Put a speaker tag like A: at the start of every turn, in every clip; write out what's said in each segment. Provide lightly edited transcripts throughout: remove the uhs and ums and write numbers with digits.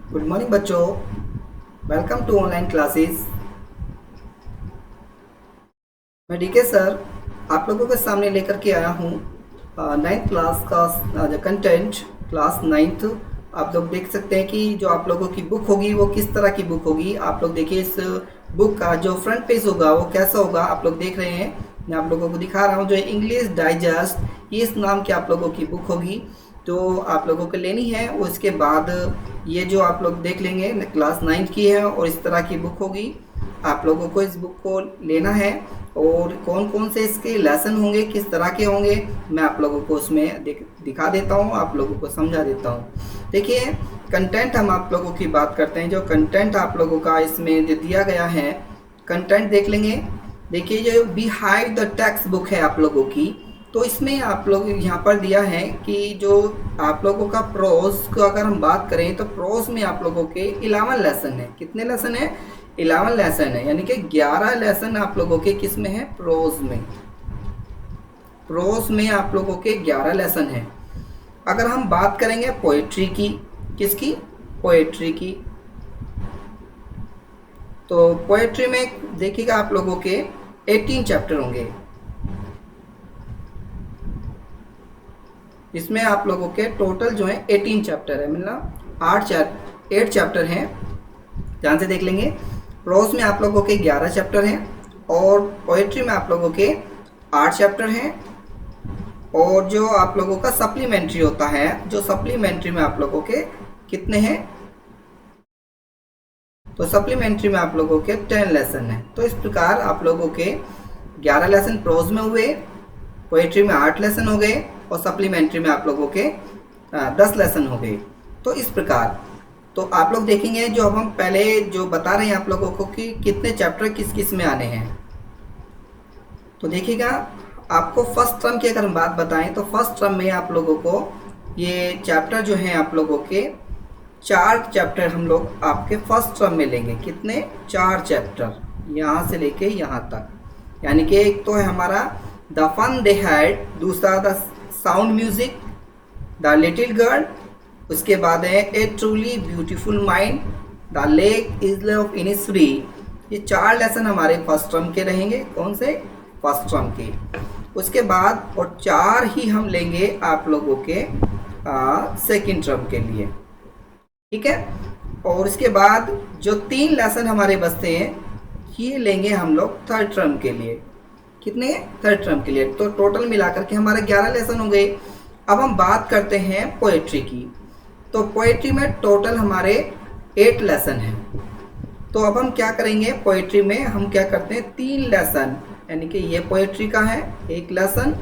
A: Good morning बच्चों, welcome to online classes. मैं DK sir आप लोगों के सामने लेकर के आया हूँ नाइन्थ क्लास का जो कंटेंट, क्लास नाइन्थ। आप लोग देख सकते हैं कि जो आप लोगों की बुक होगी वो किस तरह की बुक होगी। आप लोग देखिए, इस बुक का जो फ्रंट पेज होगा वो कैसा होगा आप लोग देख रहे हैं। मैं आप लोगों को दिखा रहा हूँ जो इंग्लिश डाइजेस्ट इस नाम की आप लोगों की बुक होगी, तो आप लोगों को लेनी है। उसके बाद ये जो आप लोग देख लेंगे क्लास नाइन्थ की है और इस तरह की बुक होगी। आप लोगों को इस बुक को लेना है और कौन कौन से इसके लेसन होंगे, किस तरह के होंगे, मैं आप लोगों को उसमें दिखा देता हूँ, आप लोगों को समझा देता हूँ। देखिए, कंटेंट हम आप लोगों की बात करते हैं। जो कंटेंट आप लोगों का इसमें जो दिया गया है, कंटेंट देख लेंगे। देखिए, जो बिहाइंड द टेक्स्ट बुक है आप लोगों की, तो इसमें आप लोग यहाँ पर दिया है कि जो आप लोगों का प्रोज को अगर हम बात करें तो प्रोज में आप लोगों के 11 लेसन है। कितने लेसन है? 11 लेसन है, यानी कि 11 लेसन आप लोगों के किस में है? प्रोज में। प्रोज में आप लोगों के 11 लेसन है। अगर हम बात करेंगे पोएट्री की, किसकी? पोएट्री की, तो पोएट्री में देखिएगा आप लोगों के 18 चैप्टर होंगे। इसमें आप लोगों के टोटल जो है 18 चैप्टर है, मतलब 8 चैप्टर हैं। ध्यान से देख लेंगे। प्रोज में आप लोगों के 11 चैप्टर हैं और पोएट्री में आप लोगों के 8 चैप्टर हैं। और जो आप लोगों का सप्लीमेंट्री होता है, जो सप्लीमेंट्री में आप लोगों के कितने हैं? तो सप्लीमेंट्री में आप लोगों के 10 लेसन है। तो इस प्रकार आप लोगों के 11 लेसन प्रोज में हुए, पोएट्री में 8 लेसन हो गए और सप्लीमेंट्री में आप लोगों के 10 लेसन हो गए। तो इस प्रकार तो आप लोग देखेंगे, जो अब हम पहले जो बता रहे हैं आप लोगों को कि कितने चैप्टर किस किस में आने हैं। तो देखिएगा, आपको फर्स्ट टर्म की अगर हम बात बताएं तो फर्स्ट टर्म में आप लोगों को ये चैप्टर जो हैं आप लोगों के 4 चैप्टर हम लोग आपके फर्स्ट टर्म में लेंगे। कितने? 4 चैप्टर, यहाँ से लेके यहाँ तक। यानी कि एक तो है हमारा द फन दे हैड, दूसरा the sound music, the little girl, उसके बाद है a truly beautiful mind, the lake is of Innisfree. ये 4 लेसन हमारे फर्स्ट टर्म के रहेंगे। कौन से? फर्स्ट टर्म के। उसके बाद और 4 ही हम लेंगे आप लोगों के सेकेंड टर्म के लिए, ठीक है। और उसके बाद जो 3 लेसन हमारे बचते हैं ये लेंगे हम लोग थर्ड टर्म के लिए। कितने? थर्ड टर्म के लिए। तो टोटल मिलाकर के हमारे 11 लेसन हो गए। अब हम बात करते हैं पोएट्री की। तो पोएट्री में टोटल हमारे 8 लेसन हैं। तो अब हम क्या करेंगे, पोएट्री में हम क्या करते हैं, 3 लेसन, यानी कि ये पोएट्री का है 1 लेसन,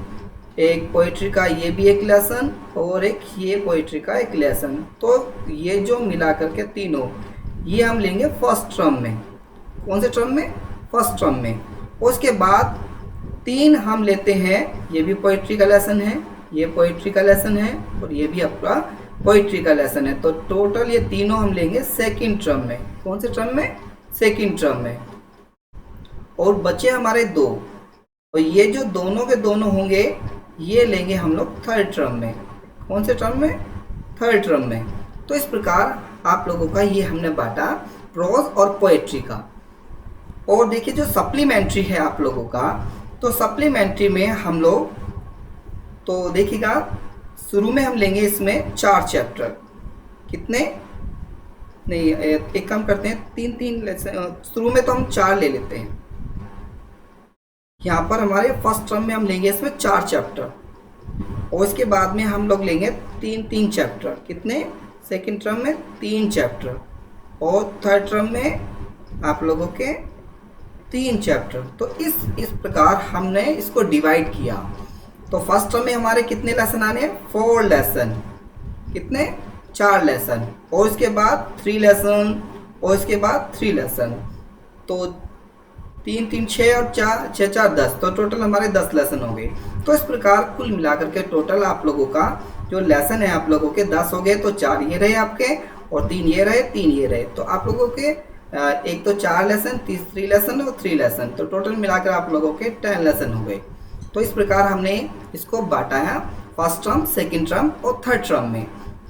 A: एक पोएट्री का ये भी 1 लेसन और एक ये पोएट्री का 1 लेसन। तो ये जो मिला करके तीनों ये हम लेंगे फर्स्ट टर्म में। कौन से टर्म में? फर्स्ट टर्म में। उसके बाद 3 हम लेते हैं, ये भी पोएट्री का लेसन है, ये पोएट्री का लेसन है और ये भी आपका पोएट्री का लेसन है। तो टोटल ये तीनों हम लेंगे सेकंड टर्म में। कौन से टर्म में? सेकंड टर्म में। और बचे हमारे 2, और ये जो दोनों के दोनों होंगे ये लेंगे हम लोग थर्ड टर्म में। कौन से टर्म में? थर्ड टर्म में। तो इस प्रकार आप लोगों का ये हमने बांटा प्रोज और पोएट्री का। और देखिए, जो सप्लीमेंट्री है आप लोगों का, तो सप्लीमेंट्री में हम लोग तो देखिएगा, शुरू में हम लेंगे इसमें 4 चैप्टर। कितने? नहीं, एक काम करते हैं, 3 लेसन शुरू में तो हम 4 ले लेते हैं। यहाँ पर हमारे फर्स्ट टर्म में हम लेंगे इसमें 4 चैप्टर और इसके बाद में हम लोग लेंगे 3 चैप्टर। कितने? सेकंड टर्म में 3 चैप्टर और थर्ड टर्म में आप लोगों के 3 चैप्टर। तो इस प्रकार हमने इसको डिवाइड किया। तो फर्स्ट टर्म में हमारे कितने लेसन आने हैं? 4 लेसन। कितने? 4 लेसन और इसके बाद 3 लेसन और इसके बाद 3 लेसन। तो 3 3 6 और 4 6 4 10, तो टोटल हमारे 10 लेसन हो गए। तो इस प्रकार कुल मिलाकर के टोटल आप लोगों का जो लेसन है आप लोगों के 10 हो गए। तो 4 ये रहे आपके और 3 ये रहे, 3 ये रहे। तो आप लोगों के एक तो 4 लेसन, 3 लेसन और 3 लेसन, तो टोटल मिलाकर आप लोगों के 10 लेसन हो गए। तो इस प्रकार हमने इसको बांटा है फर्स्ट टर्म, सेकंड टर्म और थर्ड टर्म में।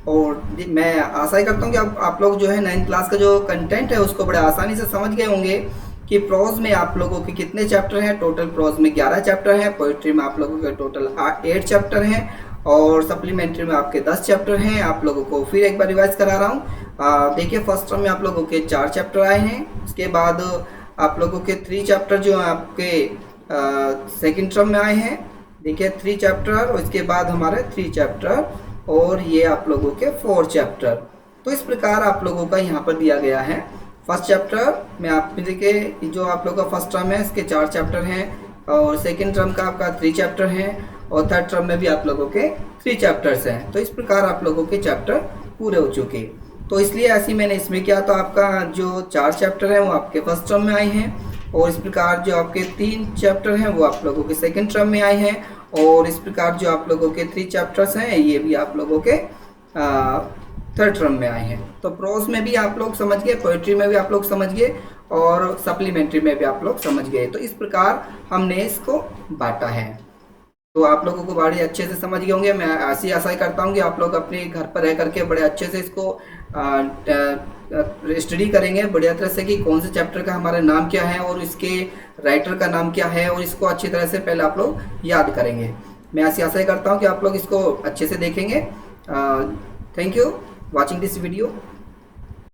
A: और मैं आशा ही करता हूँ कि आप लोग जो है 9th क्लास का जो कंटेंट है उसको बड़े आसानी से समझ गए होंगे कि प्रोज में आप लोगों के कितने चैप्टर हैं। टोटल प्रोज में 11 चैप्टर हैं, पोइट्री में आप लोगों के टोटल 8 चैप्टर हैं और सप्लीमेंट्री में आपके 10 चैप्टर हैं। आप लोगों को फिर एक बार रिवाइज करा रहा हूँ। देखिए फर्स्ट टर्म में आप लोगों के 4 चैप्टर आए हैं, उसके बाद आप लोगों के 3 चैप्टर जो आपके सेकेंड टर्म में आए हैं। देखिए 3 चैप्टर और इसके बाद हमारे 3 चैप्टर और ये आप लोगों के 4 चैप्टर। तो इस प्रकार आप लोगों का यहाँ पर दिया गया है। फर्स्ट चैप्टर में आप देखिए जो आप लोगों का फर्स्ट टर्म है इसके 4 चैप्टर हैं और सेकेंड टर्म का आपका 3 चैप्टर हैं और थर्ड टर्म में भी आप लोगों के 3 चैप्टर्स हैं। तो इस प्रकार आप लोगों के चैप्टर पूरे हो चुके। तो इसलिए ऐसे मैंने इसमें किया, तो आपका जो 4 चैप्टर हैं वो आपके फर्स्ट टर्म में आए हैं और इस प्रकार जो आपके 3 चैप्टर हैं वो आप लोगों के सेकेंड टर्म में आए हैं और इस प्रकार जो आप लोगों के 3 चैप्टर्स हैं ये भी आप लोगों के थर्ड टर्म में आए हैं। तो प्रोज में भी आप लोग समझ गए, पोइट्री में भी आप लोग समझ गए और सप्लीमेंट्री में भी आप लोग समझ गए। तो इस प्रकार हमने इसको बांटा है। तो आप लोगों को बड़े अच्छे से समझ गए होंगे। मैं ऐसी आशा ही करता हूँ कि आप लोग अपने घर पर रह करके बड़े अच्छे से इसको स्टडी करेंगे बढ़िया तरह से कि कौन से चैप्टर का हमारा नाम क्या है और इसके राइटर का नाम क्या है और इसको अच्छी तरह से पहले आप लोग याद करेंगे। मैं ऐसी आशा ही करता हूँ कि आप लोग इसको अच्छे से देखेंगे। Thank you watching this video.